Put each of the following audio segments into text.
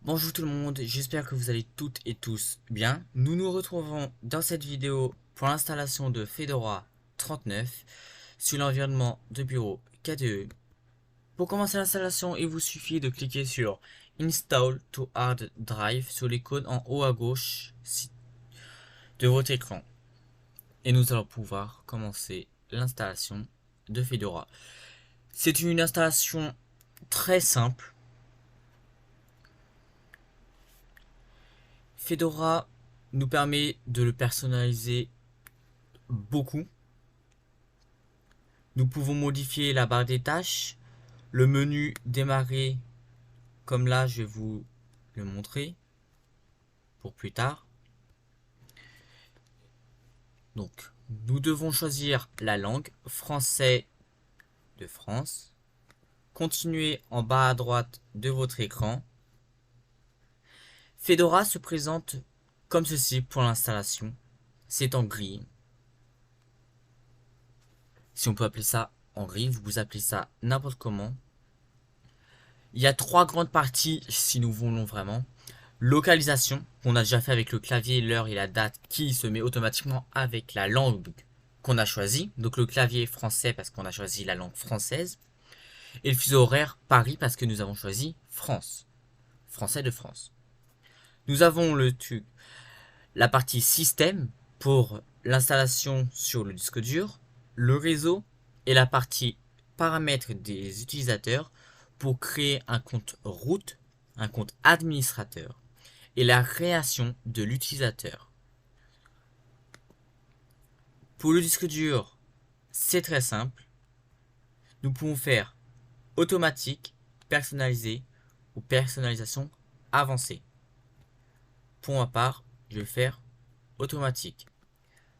Bonjour tout le monde, j'espère que vous allez toutes et tous bien. Nous nous retrouvons dans cette vidéo pour l'installation de Fedora 39 sur l'environnement de bureau KDE. Pour commencer l'installation, il vous suffit de cliquer sur Install to Hard Drive sur l'icône en haut à gauche de votre écran. Et nous allons pouvoir commencer l'installation de Fedora. C'est une installation très simple. Fedora nous permet de le personnaliser beaucoup. Nous pouvons modifier la barre des tâches, le menu démarrer, comme là je vais vous le montrer pour plus tard. Donc, nous devons choisir la langue, français de France. Continuez en bas à droite de votre écran. Fedora se présente comme ceci pour l'installation. C'est en gris. Si on peut appeler ça en gris, vous appelez ça n'importe comment. Il y a trois grandes parties si nous voulons vraiment. Localisation, qu'on a déjà fait avec le clavier, l'heure et la date, qui se met automatiquement avec la langue qu'on a choisie. Donc le clavier français parce qu'on a choisi la langue française. Et le fuseau horaire Paris parce que nous avons choisi France. Français de France. Nous avons la partie système pour l'installation sur le disque dur, le réseau et la partie paramètres des utilisateurs pour créer un compte route, un compte administrateur et la création de l'utilisateur. Pour le disque dur, c'est très simple. Nous pouvons faire automatique, personnalisé ou personnalisation avancée. Pour ma part, je vais faire automatique.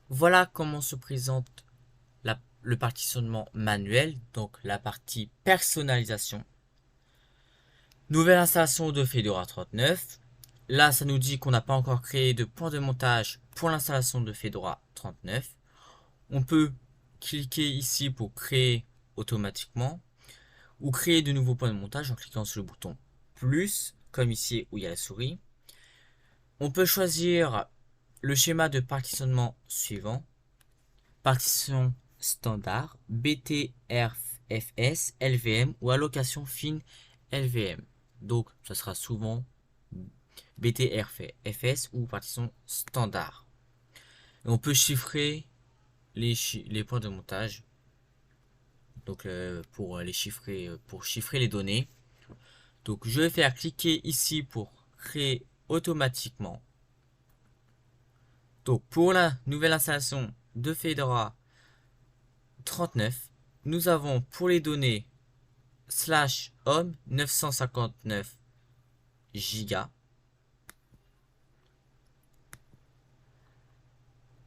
Voilà comment se présente le partitionnement manuel, donc la partie personnalisation. Nouvelle installation de Fedora 39. Là, ça nous dit qu'on n'a pas encore créé de point de montage pour l'installation de Fedora 39. On peut cliquer ici pour créer automatiquement ou créer de nouveaux points de montage en cliquant sur le bouton plus, comme ici où il y a la souris. On peut choisir le schéma de partitionnement suivant. Partition standard, BTRFS, LVM ou allocation fine LVM. Donc, ça sera souvent BTRFS ou partition standard. Et on peut chiffrer les points de montage. Donc, pour chiffrer les données. Donc, je vais faire cliquer ici pour créer automatiquement. Donc, pour la nouvelle installation de Fedora 39, nous avons pour les données /home 959 Go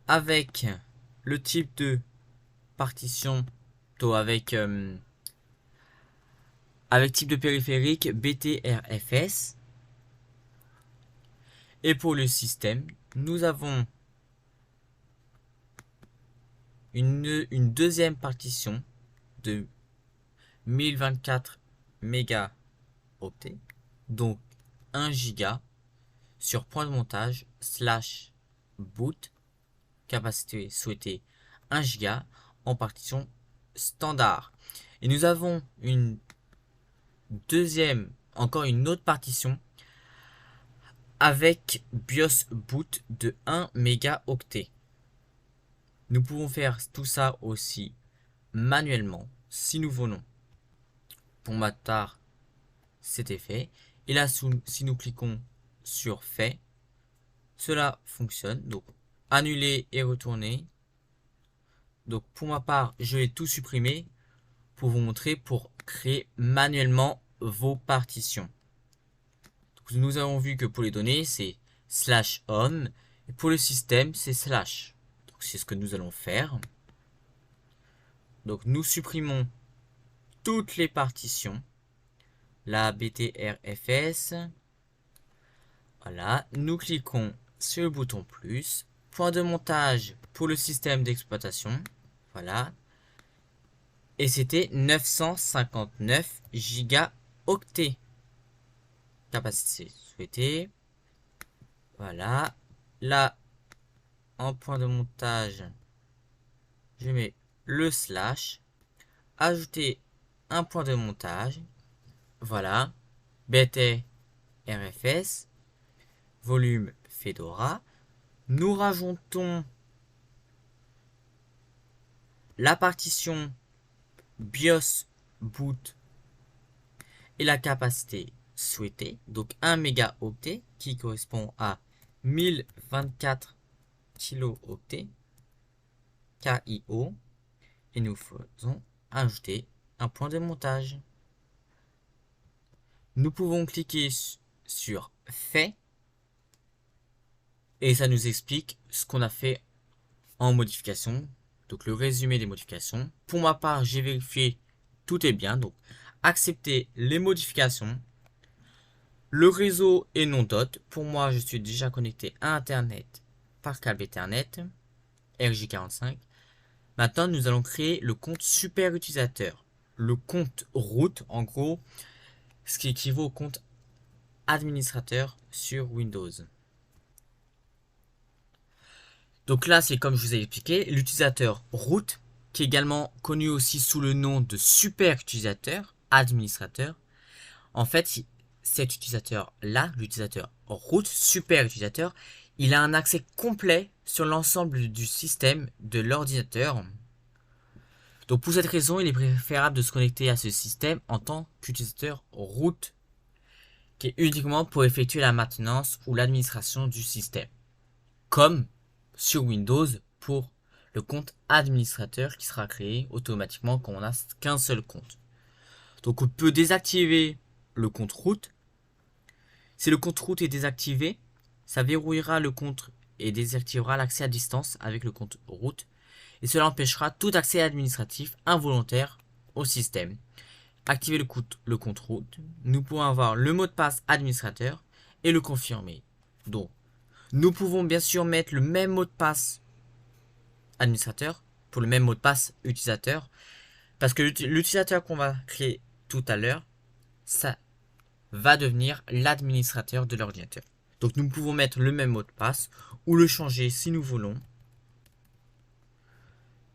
avec le type de partition avec type de périphérique BTRFS. Et pour le système, nous avons une deuxième partition de 1024 mégaoctets, donc 1 giga sur point de montage /boot, capacité souhaitée 1 giga en partition standard. Et nous avons encore une autre partition avec BIOS boot de 1 mégaoctet. Nous pouvons faire tout ça aussi manuellement si nous voulons. Pour ma part, c'était fait. Et là, si nous cliquons sur fait, cela fonctionne. Donc, annuler et retourner. Donc, pour ma part, je vais tout supprimer pour vous montrer pour créer manuellement vos partitions. Donc, nous avons vu que pour les données, c'est /home. Et pour le système, c'est /. Donc, c'est ce que nous allons faire. Donc, nous supprimons toutes les partitions. La BTRFS. Voilà. Nous cliquons sur le bouton plus. Point de montage pour le système d'exploitation. Voilà. Et c'était 959 gigaoctets. capacité souhaitée. Voilà. Là, en point de montage, je mets le slash. Ajouter un point de montage. Voilà. BT RFS. Volume Fedora. Nous rajoutons la partition BIOS boot et la capacité souhaitée. Donc 1 mégaoctet qui correspond à 1024 kilooctets KIO. Et nous faisons ajouter un point de montage. Nous pouvons cliquer sur Fait et ça nous explique ce qu'on a fait en modification. Donc le résumé des modifications. Pour ma part, j'ai vérifié tout est bien. Donc accepter les modifications. Le réseau est non dot. Pour moi, je suis déjà connecté à Internet par câble Ethernet RJ45. Maintenant, nous allons créer le compte super utilisateur. Le compte root, en gros, ce qui équivaut au compte administrateur sur Windows. Donc là, c'est comme je vous ai expliqué, l'utilisateur root, qui est également connu aussi sous le nom de super utilisateur, administrateur. En fait, cet utilisateur-là, l'utilisateur root, super utilisateur, il a un accès complet sur l'ensemble du système de l'ordinateur. Donc pour cette raison, il est préférable de se connecter à ce système en tant qu'utilisateur root, qui est uniquement pour effectuer la maintenance ou l'administration du système. Comme sur Windows pour le compte administrateur qui sera créé automatiquement quand on n'a qu'un seul compte. Donc on peut désactiver le compte root. Si le compte root est désactivé, ça verrouillera le compte et désactivera l'accès à distance avec le compte root. Et cela empêchera tout accès administratif involontaire au système. Activer le compte root. Nous pouvons avoir le mot de passe administrateur et le confirmer. Donc, nous pouvons bien sûr mettre le même mot de passe administrateur pour le même mot de passe utilisateur. Parce que l'utilisateur qu'on va créer tout à l'heure, ça va devenir l'administrateur de l'ordinateur. Donc nous pouvons mettre le même mot de passe ou le changer si nous voulons.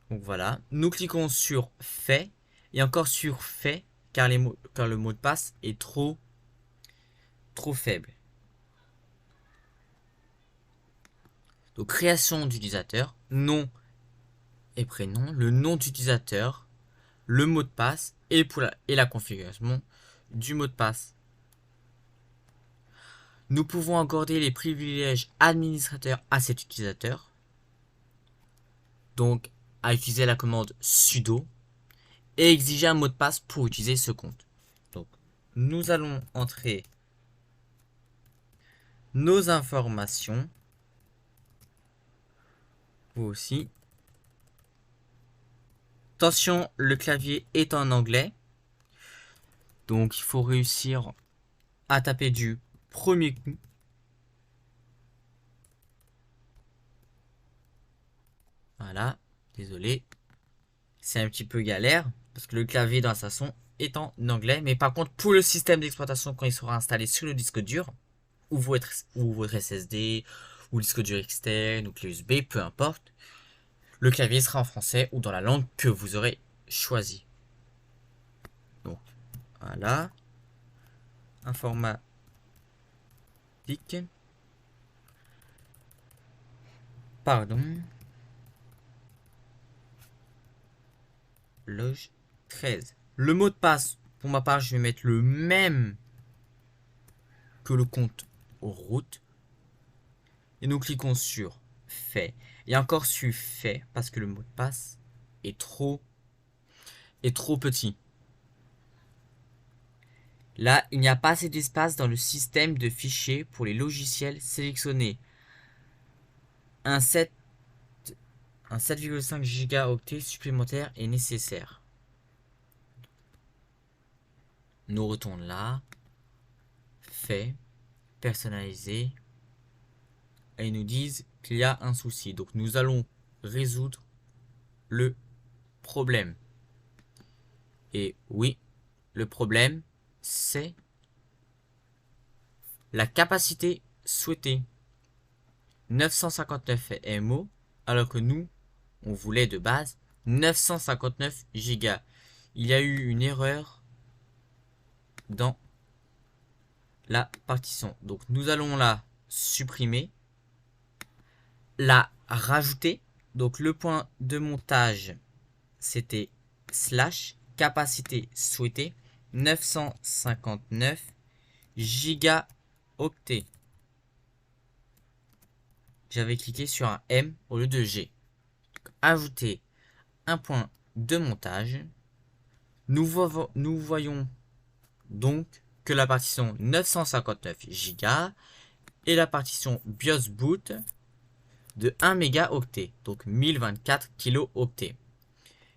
Donc voilà, nous cliquons sur Fait et encore sur Fait car le mot de passe est trop faible. Donc création d'utilisateur, nom et prénom, le nom d'utilisateur, le mot de passe et la configuration du mot de passe. Nous pouvons accorder les privilèges administrateurs à cet utilisateur. Donc à utiliser la commande sudo et exiger un mot de passe pour utiliser ce compte. Donc nous allons entrer nos informations. Vous aussi. Attention, le clavier est en anglais. Donc il faut réussir à taper du premier coup. Voilà, désolé. C'est un petit peu galère parce que le clavier dans la station est en anglais. Mais par contre, pour le système d'exploitation, quand il sera installé sur le disque dur, ou votre SSD, ou le disque dur externe, ou clé USB, peu importe, le clavier sera en français ou dans la langue que vous aurez choisi. Donc, voilà. Informatique. Pardon. Loge 13. Le mot de passe, pour ma part, je vais mettre le même que le compte route. Et nous cliquons sur Fait. Et encore sur Fait, parce que le mot de passe est trop petit. Là, il n'y a pas assez d'espace dans le système de fichiers pour les logiciels sélectionnés. Un 7,5 gigaoctets supplémentaire est nécessaire. Nous retournons là. Fait. Personnalisé. Et ils nous disent qu'il y a un souci. Donc nous allons résoudre le problème. Et oui, le problème, c'est La capacité souhaitée 959 MO, alors que nous, on voulait de base 959 Go. Il y a eu une erreur dans la partition. Donc nous allons la supprimer, la rajouter. Donc le point de montage, c'était slash capacité souhaitée 959 gigaoctets. J'avais cliqué sur un M au lieu de G. Donc, ajouter un point de montage. Nous voyons donc que la partition 959 Go et la partition BIOS boot de 1 mégaoctet, donc 1024 kilooctets.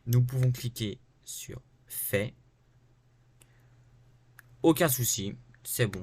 Nous pouvons cliquer sur fait. Aucun souci, c'est bon.